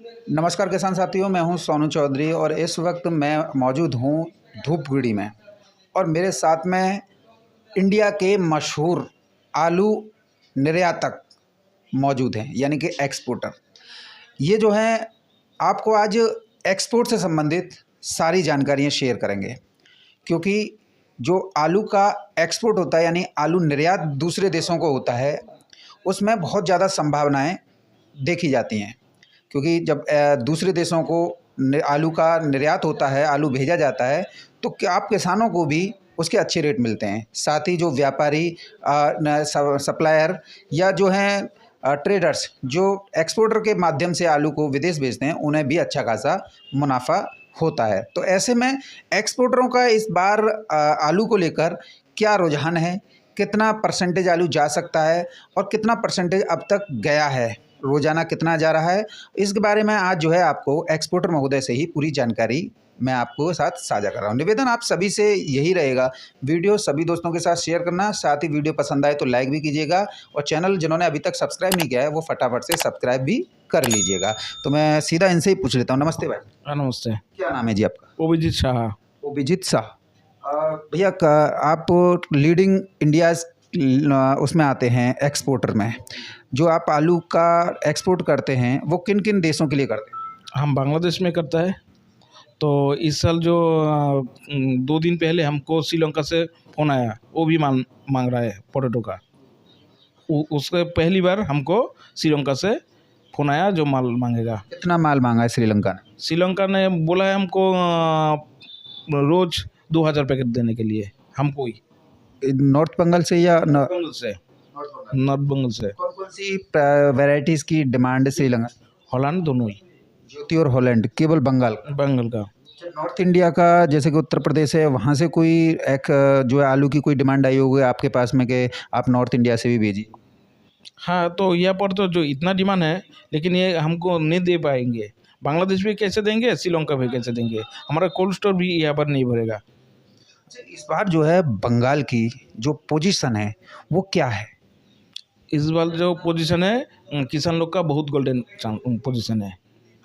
नमस्कार किसान साथियों, मैं हूं सोनू चौधरी और इस वक्त मैं मौजूद हूं धूपगढ़ी में। और मेरे साथ में इंडिया के मशहूर आलू निर्यातक मौजूद हैं, यानी कि एक्सपोर्टर। ये जो हैं आपको आज एक्सपोर्ट से संबंधित सारी जानकारियां शेयर करेंगे, क्योंकि जो आलू का एक्सपोर्ट होता है यानी आलू निर्यात दूसरे देशों को होता है, उसमें बहुत ज़्यादा संभावनाएं देखी जाती हैं। क्योंकि जब दूसरे देशों को आलू का निर्यात होता है, आलू भेजा जाता है, तो क्या आप किसानों को भी उसके अच्छे रेट मिलते हैं। साथ ही जो व्यापारी सप्लायर या जो हैं ट्रेडर्स जो एक्सपोर्टर के माध्यम से आलू को विदेश भेजते हैं, उन्हें भी अच्छा खासा मुनाफा होता है। तो ऐसे में एक्सपोर्टरों का इस बार आलू को लेकर क्या रुझान है, कितना परसेंटेज आलू जा सकता है और कितना परसेंटेज अब तक गया है, रोज़ाना कितना जा रहा है, इसके बारे में आज जो है आपको एक्सपोर्टर महोदय से ही पूरी जानकारी मैं आपको साथ साझा कर रहा हूँ। निवेदन आप सभी से यही रहेगा, वीडियो सभी दोस्तों के साथ शेयर करना, साथ ही वीडियो पसंद आए तो लाइक भी कीजिएगा और चैनल जिन्होंने अभी तक सब्सक्राइब नहीं किया है वो फटाफट से सब्सक्राइब भी कर लीजिएगा। तो मैं सीधा इनसे ही पूछ लेता हूँ। नमस्ते भाई। हाँ, नमस्ते। क्या नाम है जी आपका? अभिजीत शाह। अभिजीत शाह। भैया आप लीडिंग इंडिया उसमें आते हैं एक्सपोर्टर में। जो आप आलू का एक्सपोर्ट करते हैं वो किन किन देशों के लिए करते हैं? हम बांग्लादेश में करता है। तो इस साल जो 2 दिन पहले हमको श्रीलंका से फ़ोन आया, वो भी मांग रहा है पोटैटो का। उसके पहली बार हमको श्रीलंका से फ़ोन आया जो माल मांगेगा। कितना माल मांगा है श्रीलंका ने? श्रीलंका ने बोला है हमको रोज़ 2000 पैकेट देने के लिए, हमको ही। नॉर्थ बंगाल से या बंगाल से, नॉर्थ बंगाल से। कौन कौन सी वैरायटीज़ की डिमांड है श्रीलंका? हॉलैंड दोनों ही। ज्योति और हॉलैंड केवल बंगाल का। नॉर्थ इंडिया का जैसे कि उत्तर प्रदेश है, वहाँ से कोई एक जो है आलू की कोई डिमांड आई होगी आपके पास में कि आप नॉर्थ इंडिया से भी भेजिए? हाँ, तो यहाँ पर तो जो इतना डिमांड है, लेकिन ये हमको नहीं दे पाएंगे। बांग्लादेश भी कैसे देंगे, श्रीलंका भी कैसे देंगे, हमारा कोल्ड स्टोर भी यहाँ पर नहीं भरेगा। इस बार जो है बंगाल की जो पोजीशन है वो क्या है? इस बार जो पोजीशन है, किसान लोग का बहुत गोल्डन पोजीशन है।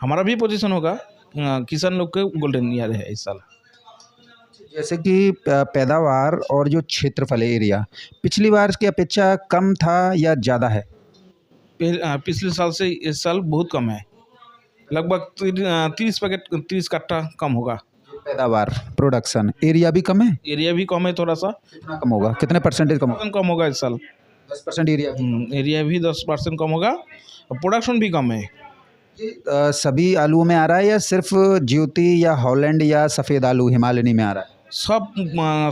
हमारा भी पोजीशन होगा, किसान लोग के गोल्डन ईयर है इस साल। जैसे कि पैदावार और जो क्षेत्रफल एरिया पिछली बार की अपेक्षा कम था या ज़्यादा है? पिछले साल से इस साल बहुत कम है, लगभग 30 कट्टा कम होगा। पैदावार प्रोडक्शन एरिया भी कम है? एरिया भी कम है थोड़ा सा। कितना कम होगा, कितने परसेंटेज कम होगा? कम होगा इस साल। 10% एरिया। एरिया भी 10% कम होगा और प्रोडक्शन भी कम है। सभी आलूओं में आ रहा है या सिर्फ ज्योति या हॉलैंड या सफ़ेद आलू हिमालयनी में आ रहा है?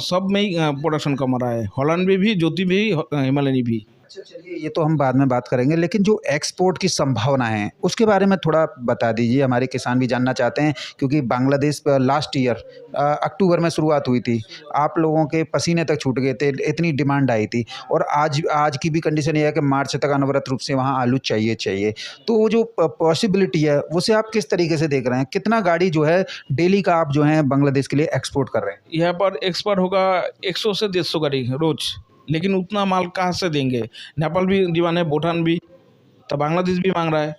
सब में ही प्रोडक्शन कम आ रहा है, हॉलैंड में भी, ज्योति भी, हिमालयनी भी। अच्छा चलिए, ये तो हम बाद में बात करेंगे, लेकिन जो एक्सपोर्ट की संभावना है उसके बारे में थोड़ा बता दीजिए, हमारे किसान भी जानना चाहते हैं। क्योंकि बांग्लादेश लास्ट ईयर अक्टूबर में शुरुआत हुई थी, आप लोगों के पसीने तक छूट गए थे, इतनी डिमांड आई थी। और आज की भी कंडीशन ये है कि मार्च तक अनवरत रूप से वहाँ आलू चाहिए। तो वो जो पॉसिबिलिटी है उसे आप किस तरीके से देख रहे हैं? कितना गाड़ी जो है डेली का आप जो है बांग्लादेश के लिए एक्सपोर्ट कर रहे हैं? यहाँ पर एक्सपोर्ट होगा 100 से 150 गाड़ी रोज, लेकिन उतना माल कहाँ से देंगे? नेपाल भी डिमांड है, भूटान भी, तो बांग्लादेश भी मांग रहा है,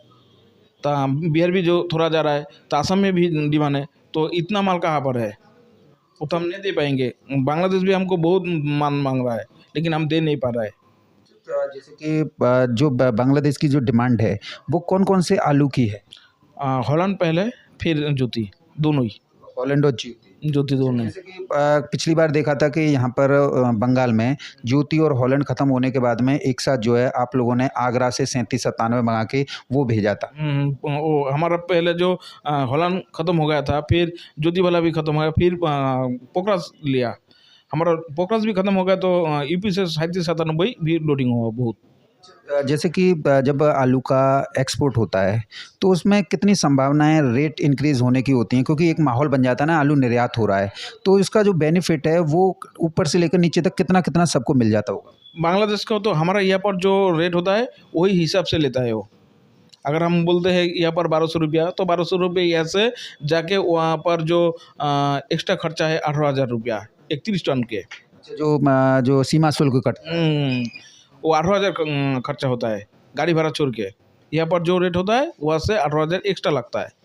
तो बिहार भी जो थोड़ा जा रहा है, तो असम में भी डिमांड है। तो इतना माल कहाँ पर है, वो तो हम नहीं दे पाएंगे। बांग्लादेश भी हमको बहुत माल मांग रहा है, लेकिन हम दे नहीं पा रहा है। जैसे कि जो बांग्लादेश की जो डिमांड है वो कौन कौन से आलू की है? हॉलैंड पहले, फिर ज्योति, दोनों ही। हॉलैंड और ज्योति दोनों। जैसे कि पिछली बार देखा था कि यहाँ पर बंगाल में ज्योति और हॉलैंड ख़त्म होने के बाद में एक साथ जो है आप लोगों ने आगरा से 37-97 मंगा के वो भेजा था। वो हमारा पहले जो हॉलैंड ख़त्म हो गया था, फिर ज्योति वाला भी ख़त्म हो गया, फिर पोखराज लिया। हमारा पोखराज भी ख़त्म हो गया, तो यूपी से 37-97 भी लोडिंग हुआ बहुत। जैसे कि जब आलू का एक्सपोर्ट होता है तो उसमें कितनी संभावनाएं रेट इंक्रीज़ होने की होती हैं? क्योंकि एक माहौल बन जाता है ना, आलू निर्यात हो रहा है, तो इसका जो बेनिफिट है वो ऊपर से लेकर नीचे तक कितना सबको मिल जाता होगा? बांग्लादेश का तो हमारा यहाँ पर जो रेट होता है वही हिसाब से लेता है वो। अगर हम बोलते हैं यहाँ पर 1200 रुपया, तो 1200 रुपये यहाँ से जाके वहाँ पर जो एक्स्ट्रा खर्चा है 18,000 रुपया 31 टन के। जो सीमा शुल्क कट वो 18,000 खर्चा होता है गाड़ी भाड़ा छोड़ के। यहाँ पर जो रेट होता है वहाँ से 18,000 एक्स्ट्रा लगता है।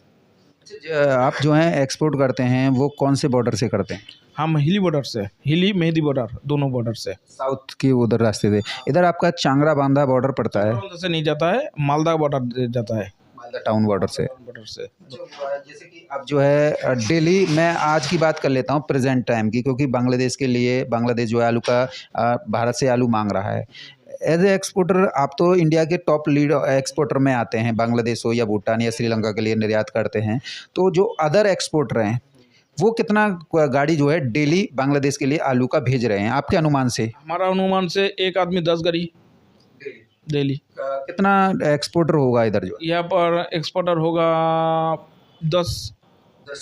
आप जो हैं एक्सपोर्ट करते हैं वो कौन से बॉर्डर से करते हैं? हम हिली बॉर्डर से, हिली मेहदी बॉर्डर, दोनों बॉर्डर से। साउथ के उधर रास्ते से। इधर आपका चांगड़ा बांधा बॉर्डर पड़ता है, मालदा से नहीं जाता है, मालदा बॉर्डर जाता है, मालदा टाउन बॉर्डर से। बॉर्डर से। जैसे कि अब जो है डेली, मैं आज की बात कर लेता हूँ प्रेजेंट टाइम की, क्योंकि बांग्लादेश के लिए, बांग्लादेश जो है आलू का भारत से आलू मांग रहा है। एज ए एक्सपोर्टर आप तो इंडिया के टॉप लीड एक्सपोर्टर में आते हैं, बांग्लादेश हो या भूटान या श्रीलंका के लिए निर्यात करते हैं। तो जो अदर एक्सपोर्टर हैं वो कितना गाड़ी जो है डेली बांग्लादेश के लिए आलू का भेज रहे हैं आपके अनुमान से? हमारा अनुमान से एक आदमी 10 गाड़ी डेली। कितना एक्सपोर्टर होगा इधर जो? यहाँ पर एक्सपोर्टर होगा 10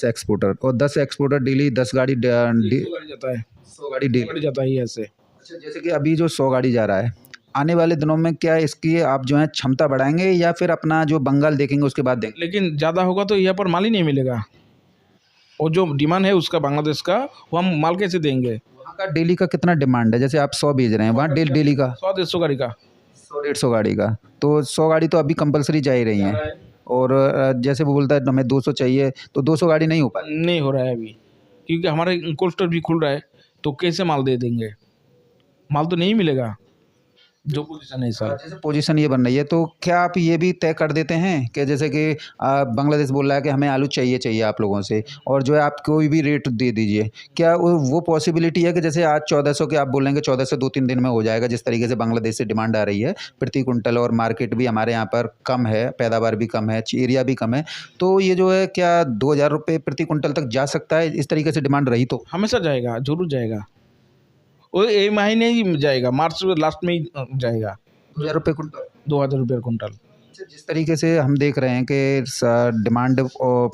एक्सपोर्टर, और 10 एक्सपोर्टर डेली 10 गाड़ी गाड़ी जाता है, 100 गाड़ी डेली। गाड़ी जाता है यहाँ से। अच्छा, जैसे कि अभी जो 100 गाड़ी जा रहा है, आने वाले दिनों में क्या इसकी आप जो है क्षमता बढ़ाएंगे या फिर अपना जो बंगाल देखेंगे उसके बाद देखेंगे? लेकिन ज़्यादा होगा तो यहाँ पर माल ही नहीं मिलेगा, और जो डिमांड है उसका बांग्लादेश का, वो हम माल कैसे देंगे? वहाँ का डेली का कितना डिमांड है? जैसे आप 100 भेज रहे हैं, वहाँ डेली का 100-150 गाड़ी का 100-150 गाड़ी का, तो 100 गाड़ी तो अभी कंपलसरी जा ही रही हैं। और जैसे वो बोलता है हमें 200 चाहिए, तो 200 गाड़ी नहीं हो पाती। नहीं हो रहा है अभी, क्योंकि हमारे कोल्ड स्टोर भी खुल रहा है, तो कैसे माल दे देंगे? माल तो नहीं मिलेगा, जो पोजीशन है सर। जैसे पोजीशन ये बन रही है, तो क्या आप ये भी तय कर देते हैं कि जैसे कि बांग्लादेश बोल रहा है कि हमें आलू चाहिए आप लोगों से, और जो है आप कोई भी रेट दे दीजिए, क्या वो पॉसिबिलिटी है कि जैसे आज 1400 के आप बोलेंगे 1400 2-3 दिन में हो जाएगा, जिस तरीके से बांग्लादेश से डिमांड आ रही है प्रति कुंटल, और मार्केट भी हमारे यहाँ पर कम है, पैदावार भी कम है, एरिया भी कम है, तो ये जो है क्या 2000 रुपये प्रति कुंटल तक जा सकता है इस तरीके से डिमांड रही तो? हमेशा जाएगा, जरूर जाएगा, वो एक महीने ही जाएगा, मार्च लास्ट में ही जाएगा। 2000 रुपये कुंटल? 2000 रुपये कुंटल। जिस तरीके से हम देख रहे हैं कि डिमांड और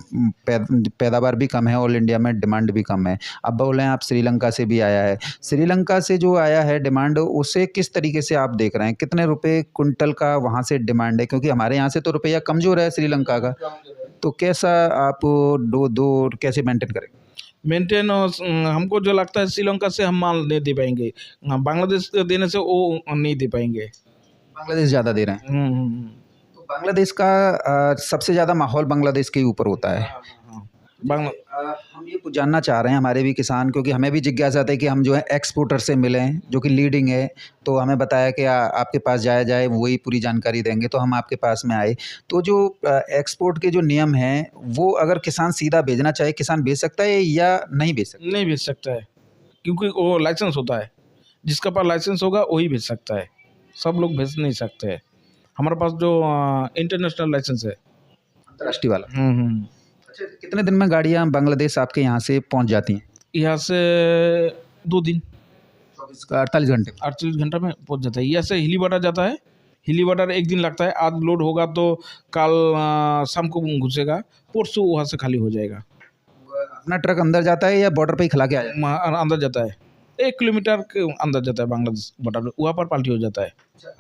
पैदावार भी कम है, ऑल इंडिया में डिमांड भी कम है। अब बोल रहे हैं आप श्रीलंका से भी आया है, श्रीलंका से जो आया है डिमांड, उसे किस तरीके से आप देख रहे हैं? कितने रुपए कुंटल का वहाँ से डिमांड है? क्योंकि हमारे यहाँ से तो रुपया कमज़ोर है श्रीलंका का, तो कैसा आप दो कैसे मेंटेन करेंगे? मेंटेन, हमको जो लगता है श्रीलंका से हम माल नहीं दे पाएंगे, बांग्लादेश देने से वो नहीं दे पाएंगे। बांग्लादेश ज़्यादा दे रहे हैं? तो बांग्लादेश का सबसे ज़्यादा माहौल बांग्लादेश के ऊपर होता है। हम ये जानना चाह रहे हैं, हमारे भी किसान, क्योंकि हमें भी जिज्ञासा है कि हम जो है एक्सपोर्टर से मिलें जो कि लीडिंग है, तो हमें बताया कि आपके पास जाया जाए, वही पूरी जानकारी देंगे, तो हम आपके पास में आए। तो जो एक्सपोर्ट के जो नियम हैं, वो अगर किसान सीधा भेजना चाहे, किसान भेज सकता है या नहीं भेज सकता? नहीं भेज सकता है, क्योंकि वो लाइसेंस होता है, जिसका पास लाइसेंस होगा वही भेज सकता है, सब लोग भेज नहीं सकते हैं। हमारे पास जो इंटरनेशनल लाइसेंस है, अंतर्राष्ट्रीय वाला। अच्छा, कितने दिन में गाड़ियाँ बांग्लादेश आपके यहाँ से पहुँच जाती हैं? यहाँ से 2 दिन 48 घंटे? 48 घंटा में पहुँच जाता है। यहाँ से हिली बॉर्डर जाता है, हिली बॉर्डर 1 दिन लगता है, आज लोड होगा तो कल शाम को घुसेगा, परसों वहाँ से खाली हो जाएगा। अपना ट्रक अंदर जाता है या बॉर्डर पे ही खिला के आ जाता है? अंदर जाता है, 1 किलोमीटर के अंदर जाता है बांग्लादेश बॉर्डर, वहाँ पर पाल्टी हो जाता है।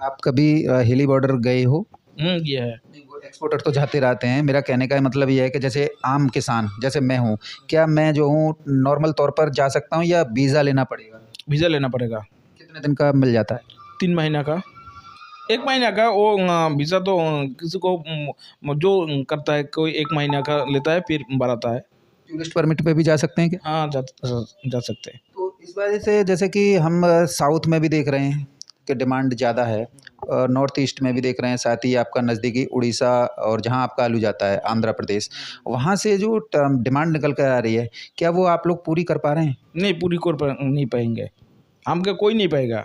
आप कभी हिली बॉर्डर गए हो? ये है। एक्सपोर्टर तो जाते रहते हैं, मेरा कहने का मतलब ये है कि जैसे आम किसान जैसे मैं हूँ, क्या मैं जो हूँ नॉर्मल तौर पर जा सकता हूँ या वीज़ा लेना पड़ेगा? वीज़ा लेना पड़ेगा। कितने दिन का मिल जाता है? 3 महीना का, 1 महीना का। वो वीज़ा तो किसी को जो करता है, कोई 1 महीना का लेता है फिर बढ़ाता है। टूरिस्ट परमिट पे भी जा सकते हैं क्या? हाँ, जा सकते हैं। तो इस वजह से जैसे कि हम साउथ में भी देख रहे हैं कि डिमांड ज़्यादा है, और नॉर्थ ईस्ट में भी देख रहे हैं, साथ ही आपका नज़दीकी उड़ीसा और जहाँ आपका आलू जाता है आंध्र प्रदेश, वहाँ से जो डिमांड निकल कर आ रही है, क्या वो आप लोग पूरी कर पा रहे हैं? नहीं, पूरी कर नहीं पाएंगे, हम क्या कोई नहीं पाएगा।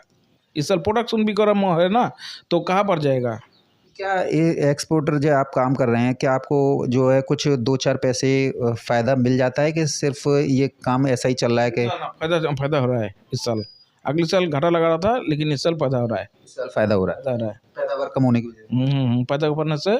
इस साल प्रोडक्शन भी कम है ना, तो कहाँ पर जाएगा? क्या ये एक्सपोर्टर जो आप काम कर रहे हैं, क्या आपको जो है कुछ 2-4 पैसे फ़ायदा मिल जाता है कि सिर्फ ये काम ऐसा ही चल रहा है कि? फायदा हो रहा है इस साल। अगले साल घाटा लगा रहा था, लेकिन इस साल फायदा हो रहा है। इस साल फ़ायदा हो रहा है, पैदावार कम होने की वजह से। पैदा करने से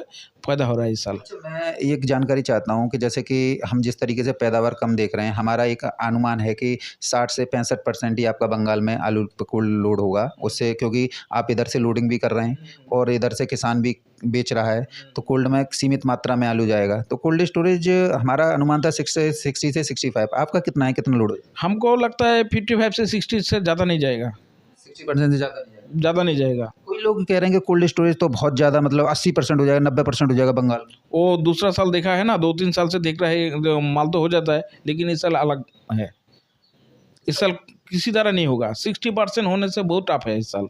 फायदा हो रहा है इस साल। अच्छा, मैं एक जानकारी चाहता हूँ कि जैसे कि हम जिस तरीके से पैदावार कम देख रहे हैं, हमारा एक अनुमान है कि 60 से 65% ही आपका बंगाल में आलू पे कुल लोड होगा उससे, क्योंकि आप इधर से लोडिंग भी कर रहे हैं और इधर से किसान भी बेच रहा है, तो कोल्ड में सीमित मात्रा में आलू जाएगा। तो कोल्ड स्टोरेज हमारा अनुमान था 60 से 65, आपका कितना है, कितना लोड है? हमको लगता है 55 से 60 से ज़्यादा नहीं जाएगा। 60% से ज़्यादा नहीं जाएगा? ज़्यादा नहीं जाएगा। कोई कई लोग कह रहे हैं कि कोल्ड स्टोरेज तो बहुत ज़्यादा मतलब 80% हो जाएगा, 90% हो जाएगा बंगाल में। वो दूसरा साल देखा है ना, 2-3 साल से देख रहे हैं, जो माल तो हो जाता है, लेकिन इस साल अलग है। इस साल किसी तरह नहीं होगा, 60% होने से बहुत टफ है इस साल।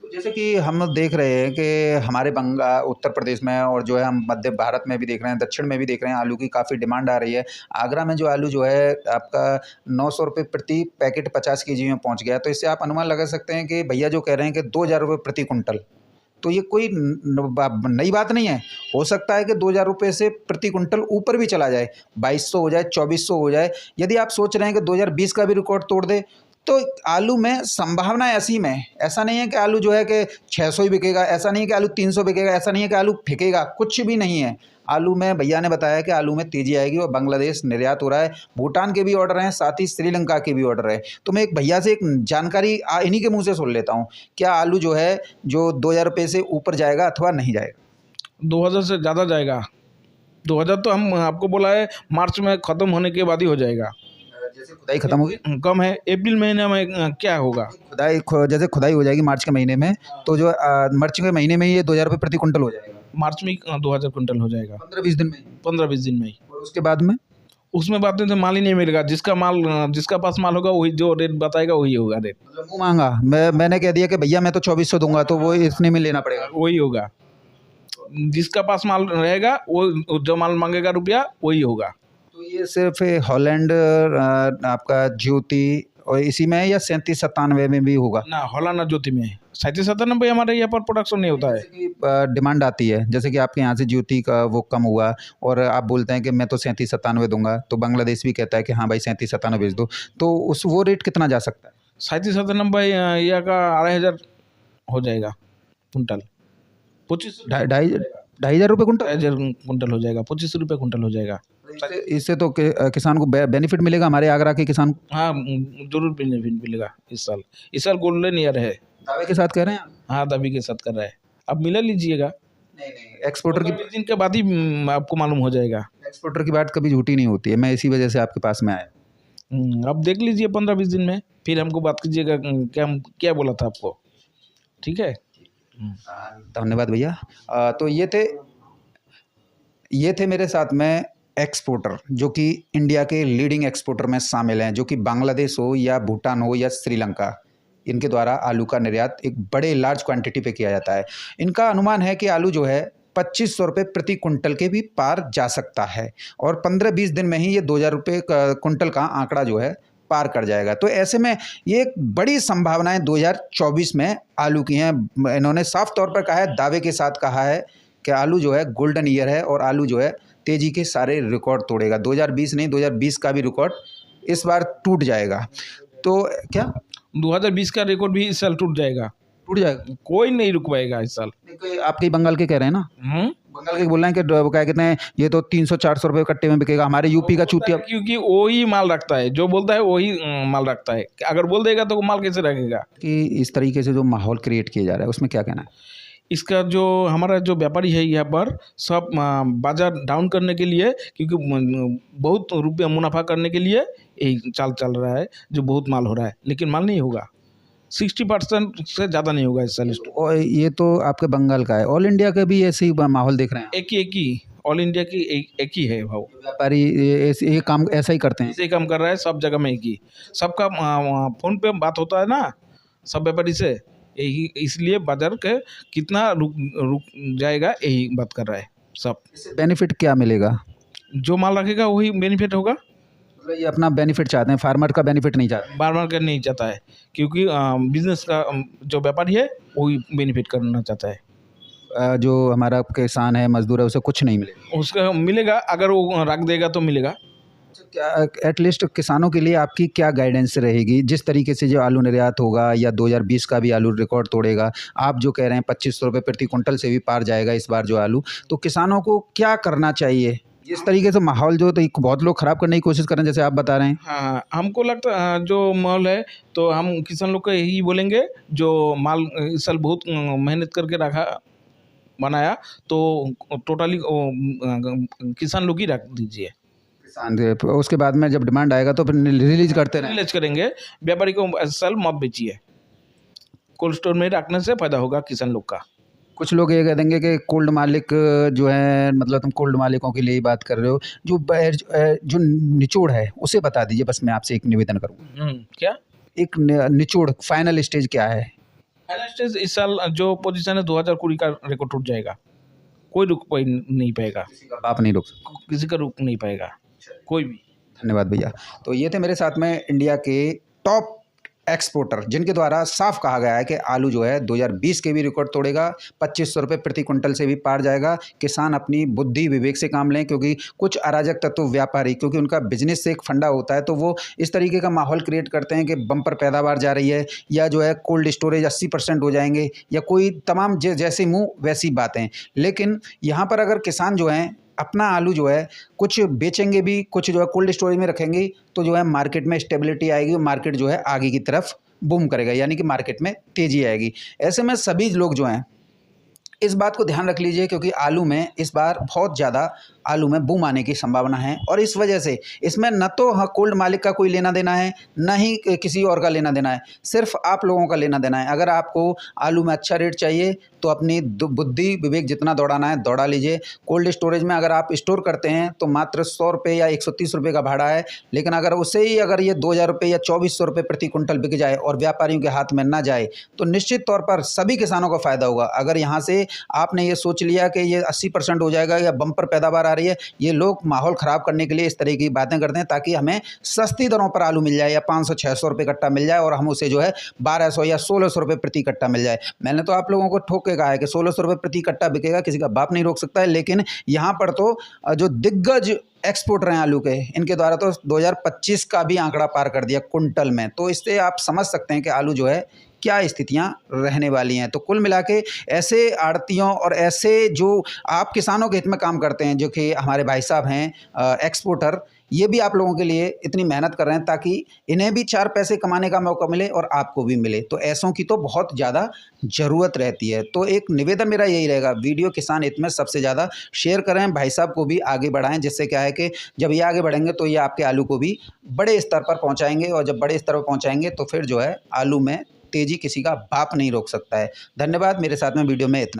तो जैसे कि हम लोग देख रहे हैं कि हमारे उत्तर प्रदेश में और जो है हम मध्य भारत में भी देख रहे हैं, दक्षिण में भी देख रहे हैं, आलू की काफ़ी डिमांड आ रही है। आगरा में जो आलू जो है आपका 900 रुपये प्रति पैकेट 50 केजी में पहुंच गया। तो इससे आप अनुमान लगा सकते हैं कि भैया जो कह रहे हैं कि 2000 रुपये प्रति कुंटल, तो ये कोई नई बात नहीं है। हो सकता है कि 2000 रुपये से प्रति कुंटल ऊपर भी चला जाए, 2200 हो जाए, 2400 हो जाए। यदि आप सोच रहे हैं कि 2020 का भी रिकॉर्ड तोड़ दे, तो आलू में संभावना असीम है। ऐसा नहीं है कि आलू जो है कि 600 ही बिकेगा, ऐसा नहीं है कि आलू 300 बिकेगा, ऐसा नहीं है कि आलू फेंकेगा, कुछ भी नहीं है। आलू में भैया ने बताया कि आलू में तेज़ी आएगी और बांग्लादेश निर्यात हो रहा है, भूटान के भी ऑर्डर हैं, साथ ही श्रीलंका के भी ऑर्डर है। तो मैं एक भैया से एक जानकारी इन्हीं के मुंह से सुन लेता हूँ, क्या आलू जो है जो 2000 रुपये से ऊपर जाएगा अथवा नहीं जाएगा? 2000 से ज़्यादा जाएगा। 2000 तो हम आपको बोला है मार्च में ख़त्म होने के बाद ही हो जाएगा। जैसे खुदाई खत्म होगी, कम है, अप्रैल महीने में क्या होगा? जैसे खुदाई हो जाएगी मार्च के महीने में, तो जो मार्च के महीने में ये 2000 रुपये प्रति कुंटल हो जाएगा। मार्च में 2000 कुंटल हो जाएगा, 15-20 दिन में। 15-20 दिन में ही। और उसके बाद में उसमें बात नहीं, तो माल ही नहीं मिलेगा। जिसका पास माल होगा वही जो रेट बताएगा वही होगा रेट। मतलब मुँह मांगा, मैंने कह दिया कि भैया मैं तो 2400 दूंगा, तो वो इतने में लेना पड़ेगा। वही होगा, जिसका पास माल रहेगा वो जो माल मांगेगा रुपया वही होगा। तो ये सिर्फ हॉलैंड आपका ज्योति और इसी में है या 37-97 में भी होगा? ना हॉलैंड और ज्योति में 37-97 हमारे यहाँ पर प्रोडक्शन नहीं होता है। जैसे कि डिमांड आती है, जैसे कि आपके यहाँ से ज्योति का वो कम हुआ और आप बोलते हैं कि मैं तो 37-97 दूंगा, तो बांग्लादेश भी कहता है कि हाँ भाई 37-97 भेज दो, तो वो रेट कितना जा सकता है? 37-97 या का 2500 हो जाएगा कुंटल। 25 ढाई हजार रुपये कुंटल? 2000 कुंटल हो जाएगा, 25 रुपये कुंटल हो जाएगा। इससे तो किसान को बेनिफिट मिलेगा, हमारे आगरा के किसान को। हाँ जरूर बेनिफिट मिलेगा इस साल। इस साल गोल्डन ईयर है। दावे के साथ कह रहे हैं आप? हाँ दावी के साथ कर रहा है। अब मिला लीजिएगा, नहीं, एक्सपोर्टर की 20 दिन के बाद ही आपको मालूम हो जाएगा। एक्सपोर्टर की बात कभी झूठी नहीं होती है, मैं इसी वजह से आपके पास में आया। अब देख लीजिए 15-20 दिन में, फिर हमको बात कीजिएगा क्या बोला था आपको। ठीक है, धन्यवाद भैया। तो ये थे मेरे साथ में एक्सपोर्टर जो कि इंडिया के लीडिंग एक्सपोर्टर में शामिल हैं, जो कि बांग्लादेश हो या भूटान हो या श्रीलंका, इनके द्वारा आलू का निर्यात एक बड़े लार्ज क्वांटिटी पे किया जाता है। इनका अनुमान है कि आलू जो है 2500 रुपये प्रति कुंटल के भी पार जा सकता है और 15-20 दिन में ही ये 2000 रुपये कुंटल का आंकड़ा जो है पार कर जाएगा। तो ऐसे में ये एक बड़ी संभावनाएं 2024 में आलू की हैं। इन्होंने साफ तौर पर कहा है, दावे के साथ कहा है कि आलू जो है गोल्डन ईयर है और आलू जो है तेज़ी के सारे रिकॉर्ड तोड़ेगा। 2020 नहीं, 2020 का भी रिकॉर्ड इस बार टूट जाएगा। तो क्या 2020 का रिकॉर्ड भी इस साल टूट जाएगा? टूट जाएगा, कोई नहीं रुक पाएगा इस साल। आपके बंगाल के कह रहे हैं ना, बंगाल के बोल रहे हैं कि वो क्या कहते हैं, ये तो 300-400 रुपये कट्टे में बिकेगा। हमारे यूपी का चूतिया, क्योंकि वही माल रखता है, जो बोलता है वही माल रखता है। अगर बोल देगा तो वो माल कैसे रखेगा? कि इस तरीके से जो माहौल क्रिएट किया जा रहा है उसमें क्या कहना है? इसका जो हमारा जो व्यापारी है यहाँ पर सब बाजार डाउन करने के लिए, क्योंकि बहुत रुपया मुनाफा करने के लिए यही चाल चल रहा है, जो बहुत माल हो रहा है, लेकिन माल नहीं होगा। 60% से ज़्यादा नहीं होगा इस साल। और ये तो आपके बंगाल का है, ऑल इंडिया का भी ऐसे ही माहौल देख रहे हैं? एक ही ऑल इंडिया की एक ही है भाव। व्यापारी ये काम ऐसा ही करते हैं? ऐसे ही काम कर रहा है, सब जगह में एक ही। सबका फ़ोन पे बात होता है ना सब व्यापारी से, यही इसलिए बाजार के कितना रुक जाएगा यही बात कर रहा है सब। बेनिफिट क्या मिलेगा? जो माल रखेगा वही बेनिफिट होगा। मतलब ये अपना बेनिफिट चाहते हैं, फार्मर का बेनिफिट नहीं चाहते? बार कर नहीं चाहता है, क्योंकि बिजनेस का जो व्यापारी है वही बेनिफिट करना चाहता है। जो हमारा किसान है, मजदूर है, उसे कुछ नहीं मिलेगा? उसका मिलेगा, अगर वो रख देगा तो मिलेगा। क्या एटलीस्ट किसानों के लिए आपकी क्या गाइडेंस रहेगी? जिस तरीके से जो आलू निर्यात होगा या 2020 का भी आलू रिकॉर्ड तोड़ेगा, आप जो कह रहे हैं 2500 रुपये प्रति कुंटल से भी पार जाएगा इस बार जो आलू, तो किसानों को क्या करना चाहिए? इस तरीके से माहौल जो तो बहुत लोग ख़राब करने की कोशिश कर रहे हैं, जैसे आप बता रहे हैं। हाँ, हमको लगता है जो माहौल है, तो हम किसान लोग को यही बोलेंगे, जो माल इस साल बहुत मेहनत करके बनाया, तो टोटली किसान लोग ही रख दीजिए। उसके बाद में जब डिमांड आएगा तो फिर रिलीज करते रहें। रिलीज करेंगे, व्यापारी को इस साल मत बेचिए। कोल्ड स्टोर में रखने से फ़ायदा होगा किसान लोग का। कुछ लोग ये कह देंगे कि कोल्ड मालिक जो है, मतलब तुम कोल्ड मालिकों के लिए ही बात कर रहे हो। जो निचोड़ है उसे बता दीजिए, बस मैं आपसे एक निवेदन करूँगा। क्या एक निचोड़ फाइनल स्टेज क्या है? फाइनल स्टेज इस साल जो पोजीशन है 2020 का रिकॉर्ड टूट जाएगा। कोई रुक नहीं पाएगा, किसी का बाप नहीं रोक सकता। किसी का रुक नहीं पाएगा कोई भी। धन्यवाद भैया। तो ये थे मेरे साथ में इंडिया के टॉप एक्सपोर्टर, जिनके द्वारा साफ कहा गया है कि आलू जो है 2020 के भी रिकॉर्ड तोड़ेगा, 2500 रुपये प्रति क्विंटल से भी पार जाएगा। किसान अपनी बुद्धि विवेक से काम लें, क्योंकि कुछ अराजक तत्व व्यापारी, क्योंकि उनका बिजनेस से एक फंडा होता है, तो वो इस तरीके का माहौल क्रिएट करते हैं कि बम्पर पैदावार जा रही है, या जो है कोल्ड स्टोरेज 80% हो जाएंगे, या कोई तमाम जैसे मुँह वैसी बातें। लेकिन यहाँ पर अगर किसान जो हैं अपना आलू जो है कुछ बेचेंगे भी, कुछ जो है कोल्ड स्टोरेज में रखेंगे, तो जो है मार्केट में स्टेबिलिटी आएगी, मार्केट जो है आगे की तरफ बूम करेगा, यानी कि मार्केट में तेज़ी आएगी। ऐसे में सभी लोग जो हैं इस बात को ध्यान रख लीजिए, क्योंकि आलू में इस बार बहुत ज़्यादा आलू में बूम आने की संभावना है, और इस वजह से इसमें न तो कोल्ड मालिक का कोई लेना देना है, न ही किसी और का लेना देना है, सिर्फ आप लोगों का लेना देना है। अगर आपको आलू में अच्छा रेट चाहिए तो अपनी बुद्धि विवेक जितना दौड़ाना है दौड़ा लीजिए। कोल्ड स्टोरेज में अगर आप स्टोर करते हैं तो मात्र 100 रुपये या 130 रुपये का भाड़ा है, लेकिन अगर उससे ही अगर ये 2000 रुपये या 2400 रुपये प्रति कुंटल बिक जाए और व्यापारियों के हाथ में ना जाए, तो निश्चित तौर पर सभी किसानों को फ़ायदा होगा। अगर यहाँ से आपने ये सोच लिया कि ये 80% हो जाएगा या बम्पर पैदावार आ रही है, ये लोग माहौल ख़राब करने के लिए इस तरह की बातें करते हैं, ताकि हमें सस्ती दरों पर आलू मिल जाए, या 500-600 रुपये कट्टा मिल जाए, और हम उसे जो है 1200 या 1600 रुपये प्रति कट्टा मिल जाए। मैंने तो आप लोगों को ठोक के कहा है कि 1600 रुपये प्रति कट्टा बिकेगा, किसी का बाप नहीं रोक सकता है। लेकिन यहाँ पर तो जो दिग्गज एक्सपोर्टर हैं आलू के, इनके द्वारा तो 2025 का भी आंकड़ा पार कर दिया कुंटल में। तो इससे आप समझ सकते हैं कि आलू जो है क्या स्थितियां रहने वाली हैं। तो कुल मिला के ऐसे आड़तियों और ऐसे जो आप किसानों के हित में काम करते हैं, जो कि हमारे भाई साहब हैं एक्सपोर्टर, ये भी आप लोगों के लिए इतनी मेहनत कर रहे हैं ताकि इन्हें भी 4 पैसे कमाने का मौका मिले और आपको भी मिले। तो ऐसों की तो बहुत ज़्यादा ज़रूरत रहती है। तो एक निवेदन मेरा यही रहेगा, वीडियो किसान हित में सबसे ज़्यादा शेयर करें, भाई साहब को भी आगे बढ़ाएं, जिससे क्या है कि जब ये आगे बढ़ेंगे तो ये आपके आलू को भी बड़े स्तर पर पहुँचाएँगे, और जब बड़े स्तर पर पहुँचाएँगे तो फिर जो है आलू में तेज़ी किसी का बाप नहीं रोक सकता है। धन्यवाद, मेरे साथ में वीडियो में इतना।